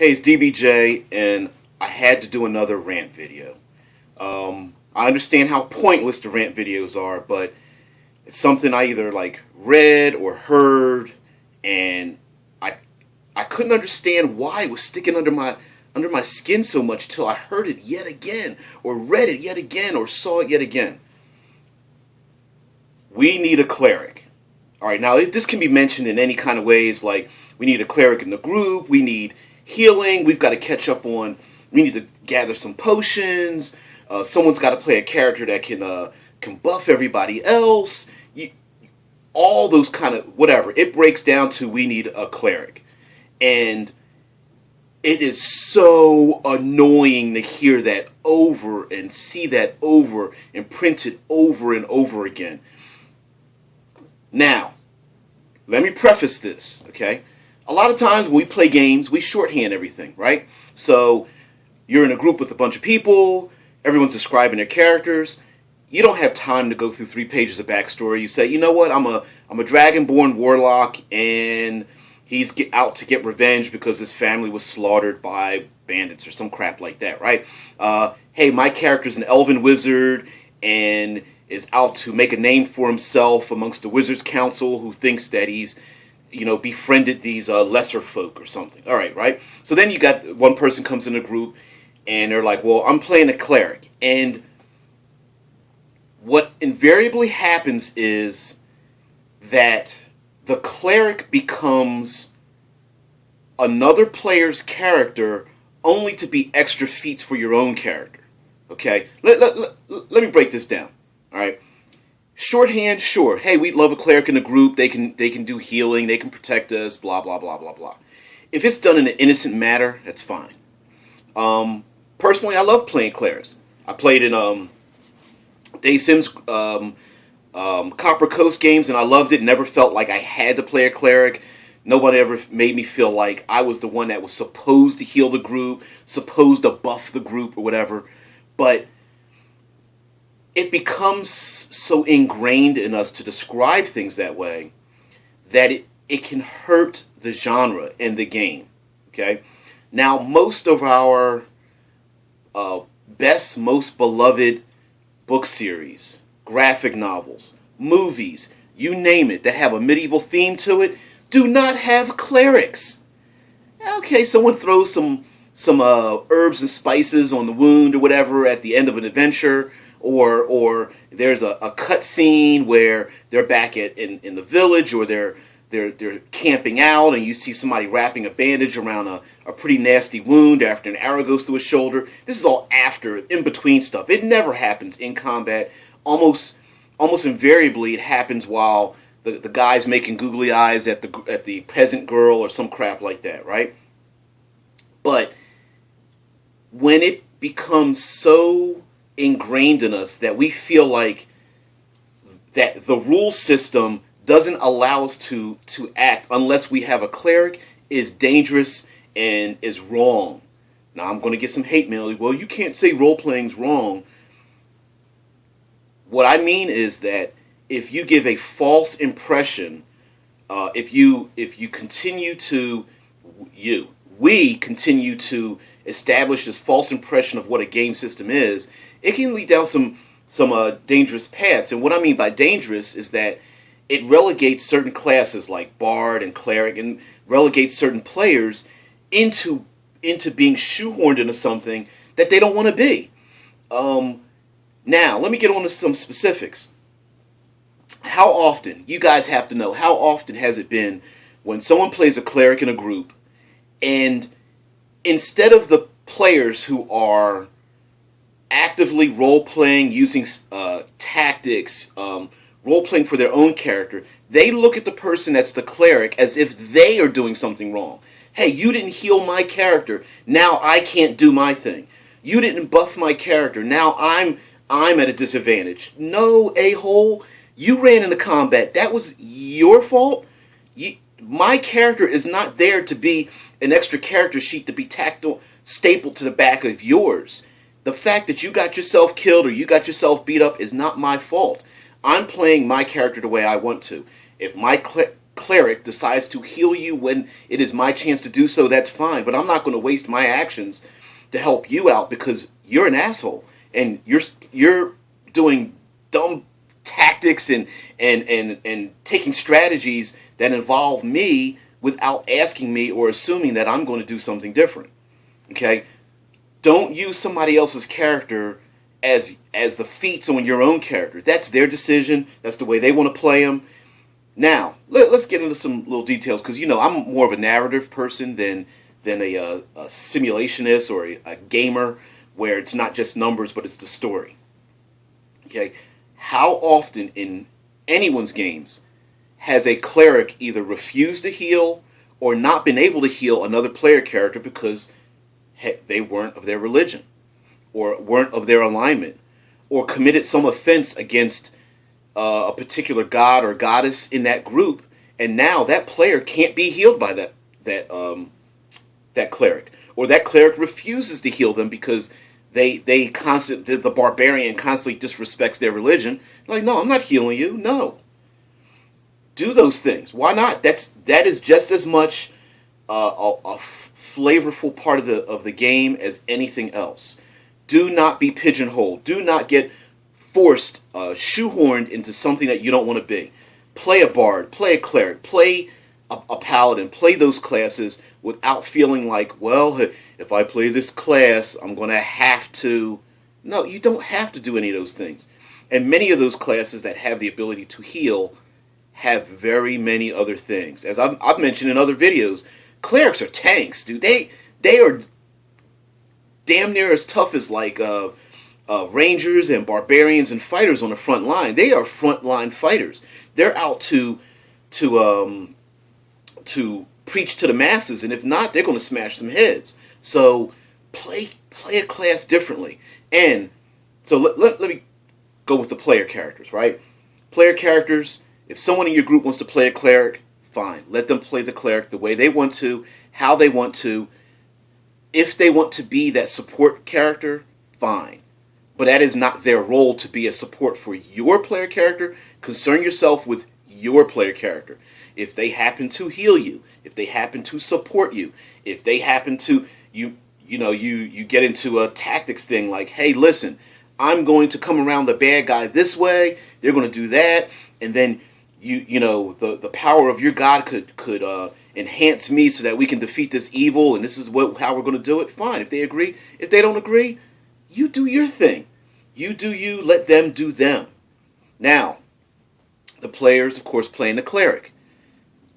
Hey, it's DBJ, and I had to do another rant video. I understand how pointless the rant videos are, but it's something I either read or heard, and I couldn't understand why it was sticking under my skin so much till I heard it yet again, or read it yet again, or saw it yet again. We need a cleric. All right, now this can be mentioned in any kind of ways, like we need a cleric in the group, we need healing, we've got to catch up on, we need to gather some potions, someone's got to play a character that can buff everybody else, all those kind of whatever. It breaks down to we need a cleric. And it is so annoying to hear that over and see that over and print it over and over again. Now, let me preface this, okay? A lot of times when we play games, we shorthand everything, right? So you're in a group with a bunch of people, everyone's describing their characters. You don't have time to go through 3 pages of backstory. You say, you know what, I'm a dragonborn warlock, and he's out to get revenge because his family was slaughtered by bandits or some crap like that, right? Hey, my character's an elven wizard and is out to make a name for himself amongst the Wizards Council, who thinks that he's, befriended these lesser folk or something. All right, right? So then you got one person comes in a group, and they're like, well, I'm playing a cleric. And what invariably happens is that the cleric becomes another player's character only to be extra feats for your own character. Okay? Let me break this down. All right? Shorthand, sure. Hey, we love a cleric in the group. They can do healing. They can protect us. Blah, blah, blah, blah, blah. If it's done in an innocent manner, that's fine. Personally, I love playing clerics. I played in Dave Sims' Copper Coast games, and I loved it. Never felt like I had to play a cleric. Nobody ever made me feel like I was the one that was supposed to heal the group, supposed to buff the group or whatever. But it becomes so ingrained in us to describe things that way that it can hurt the genre and the game. Okay? Now, most of our best, most beloved book series, graphic novels, movies, you name it, that have a medieval theme to it, do not have clerics. Okay, someone throws some herbs and spices on the wound or whatever at the end of an adventure, or there's a cut scene where they're back in the village, or they're camping out, and you see somebody wrapping a bandage around a pretty nasty wound after an arrow goes through his shoulder. This is all after, in between stuff. It never happens in combat. Almost invariably, it happens while the guy's making googly eyes at the peasant girl or some crap like that, right? But when it becomes so ingrained in us that we feel like that the rule system doesn't allow us to act unless we have a cleric, is dangerous and is wrong. Now, I'm going to get some hate mail. Well, you can't say role-playing's wrong. What I mean is that if you give a false impression, if we continue to establish this false impression of what a game system is, it can lead down some dangerous paths. And what I mean by dangerous is that it relegates certain classes like Bard and Cleric, and relegates certain players into being shoehorned into something that they don't want to be. Now, let me get on to some specifics. How often, you guys have to know, how often has it been when someone plays a cleric in a group, and instead of the players who are actively role-playing, using tactics, role-playing for their own character, they look at the person that's the cleric as if they are doing something wrong. Hey, you didn't heal my character, now I can't do my thing. You didn't buff my character, now I'm at a disadvantage. No, a-hole, you ran into combat, that was your fault? My character is not there to be an extra character sheet to be stapled to the back of yours. The fact that you got yourself killed or you got yourself beat up is not my fault. I'm playing my character the way I want to. If my cleric decides to heal you when it is my chance to do so, that's fine. But I'm not going to waste my actions to help you out because you're an asshole and you're doing dumb tactics and taking strategies that involve me without asking me or assuming that I'm going to do something different. Okay? Don't use somebody else's character as the feats on your own character. That's their decision. That's the way they want to play them. Now, let's get into some little details because, I'm more of a narrative person than a simulationist or a gamer where it's not just numbers but it's the story. Okay? How often in anyone's games has a cleric either refused to heal or not been able to heal another player character because they weren't of their religion or weren't of their alignment or committed some offense against a particular god or goddess in that group, and now that player can't be healed by that cleric, or that cleric refuses to heal them because the barbarian constantly disrespects their religion. Like, no, I'm not healing you. No. Do those things. Why not? That is just as much a flavorful part of the game as anything else. Do not be pigeonholed. Do not get forced, shoehorned into something that you don't want to be. Play a bard, play a cleric, play a paladin, play those classes without feeling like, well, if I play this class, I'm going to have to. No, you don't have to do any of those things. And many of those classes that have the ability to heal have very many other things. As I've mentioned in other videos, clerics are tanks, dude. They are damn near as tough as like rangers and barbarians and fighters on the front line. They are frontline fighters. They're out to preach to the masses, and if not, they're going to smash some heads. So play a class differently. And so let me go with the player characters, right? Player characters, if someone in your group wants to play a cleric, fine. Let them play the cleric the way they want to, how they want to. If they want to be that support character, fine. But that is not their role to be a support for your player character. Concern yourself with your player character. If they happen to heal you, if they happen to support you, if they happen to, you get into a tactics thing like, hey, listen, I'm going to come around the bad guy this way, they're going to do that, and then the power of your god could enhance me so that we can defeat this evil, and this is how we're going to do it. Fine. If they agree. If they don't agree, you do your thing. You do you. Let them do them. Now, the players, of course, playing the cleric.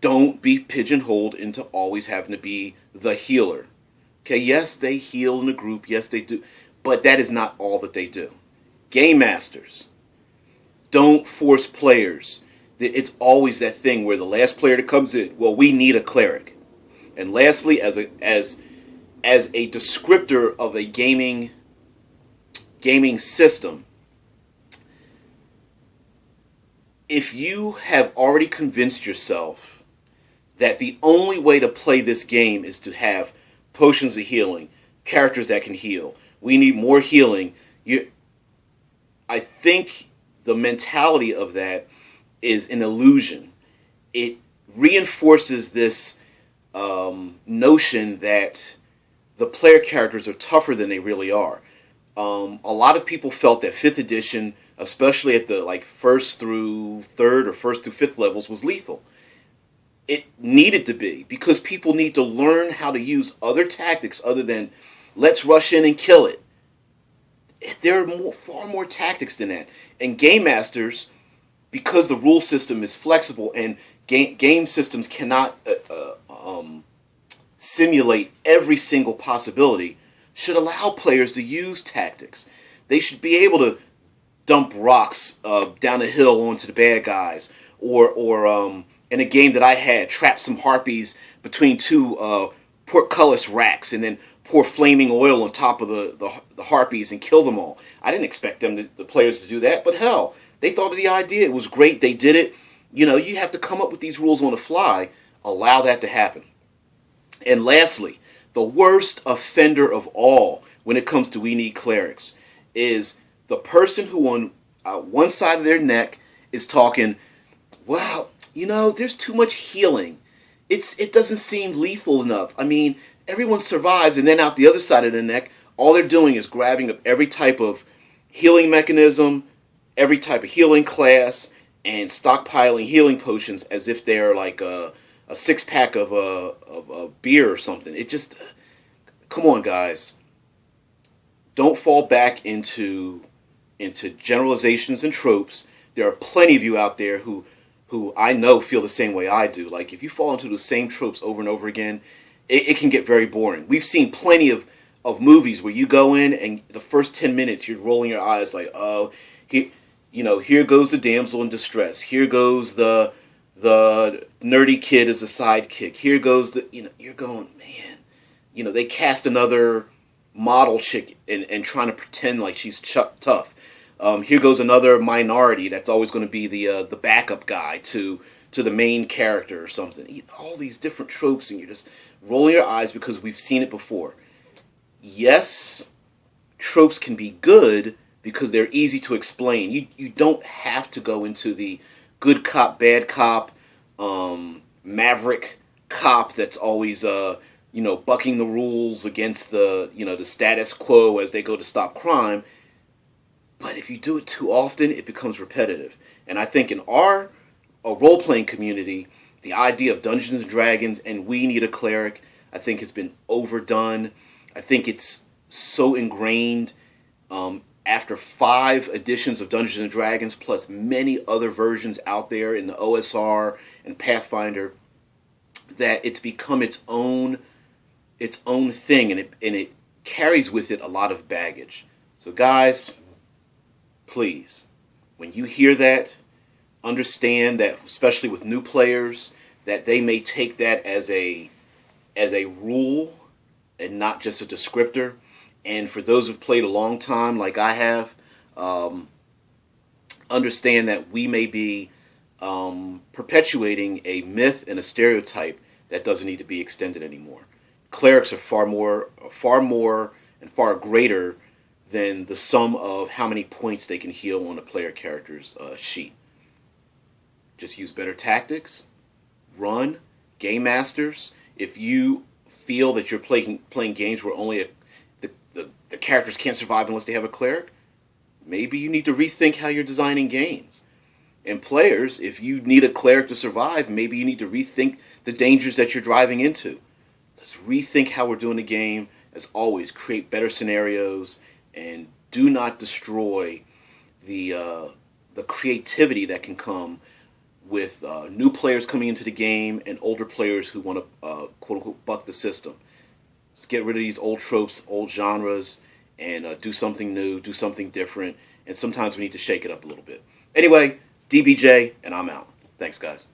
Don't be pigeonholed into always having to be the healer. Okay, yes, they heal in a group. Yes, they do. But that is not all that they do. Game masters, don't force players. It's always that thing where the last player that comes in, well, we need a cleric. And lastly, as a descriptor of a gaming system, if you have already convinced yourself that the only way to play this game is to have potions of healing, characters that can heal, we need more healing, I think the mentality of that is an illusion. It reinforces this notion that the player characters are tougher than they really are. A lot of people felt that 5th edition, especially at the first through 3rd or first through 5th levels, was lethal. It needed to be, because people need to learn how to use other tactics other than let's rush in and kill it. There are far more tactics than that. And game masters, because the rule system is flexible and game systems cannot simulate every single possibility, should allow players to use tactics. They should be able to dump rocks down a hill onto the bad guys, or in a game that I had, trap some harpies between two portcullis racks and then pour flaming oil on top of the harpies and kill them all. I didn't expect the players to do that, but hell, they thought of the idea. It was great. They did it. You have to come up with these rules on the fly. Allow that to happen. And lastly, the worst offender of all when it comes to we need clerics is the person who on one side of their neck is talking, wow, there's too much healing. It doesn't seem lethal enough. I mean, everyone survives, and then out the other side of the neck, all they're doing is grabbing up every type of healing mechanism, every type of healing class, and stockpiling healing potions as if they're like a six-pack of a beer or something. It just, come on, guys. Don't fall back into generalizations and tropes. There are plenty of you out there who I know feel the same way I do. Like, if you fall into the same tropes over and over again, it can get very boring. We've seen plenty of movies where you go in and the first 10 minutes you're rolling your eyes like, oh, here goes the damsel in distress. Here goes the nerdy kid as a sidekick. Here goes you're going, man, they cast another model chick and trying to pretend like she's tough. Here goes another minority that's always going to be the backup guy to the main character or something. All these different tropes, and you're just rolling your eyes because we've seen it before. Yes, tropes can be good because they're easy to explain. You don't have to go into the good cop, bad cop, maverick cop that's always bucking the rules against the status quo as they go to stop crime. But if you do it too often, it becomes repetitive. And I think in our role-playing community, the idea of Dungeons & Dragons and we need a cleric, I think has been overdone. I think it's so ingrained after 5 editions of Dungeons & Dragons, plus many other versions out there in the OSR and Pathfinder, that it's become its own thing, and it carries with it a lot of baggage. So guys, please, when you hear that, understand that, especially with new players, that they may take that as a rule and not just a descriptor. And for those who've played a long time, like I have, understand that we may be perpetuating a myth and a stereotype that doesn't need to be extended anymore. Clerics are far more and far greater than the sum of how many points they can heal on a player character's sheet. Just use better tactics, run, game masters. If you feel that you're playing games where only the characters can't survive unless they have a cleric, maybe you need to rethink how you're designing games. And players, if you need a cleric to survive, maybe you need to rethink the dangers that you're driving into. Let's rethink how we're doing the game. As always, create better scenarios and do not destroy the creativity that can come with new players coming into the game and older players who want to quote-unquote buck the system. Let's get rid of these old tropes, old genres, and do something new, do something different. And sometimes we need to shake it up a little bit. Anyway, DBJ, and I'm out. Thanks, guys.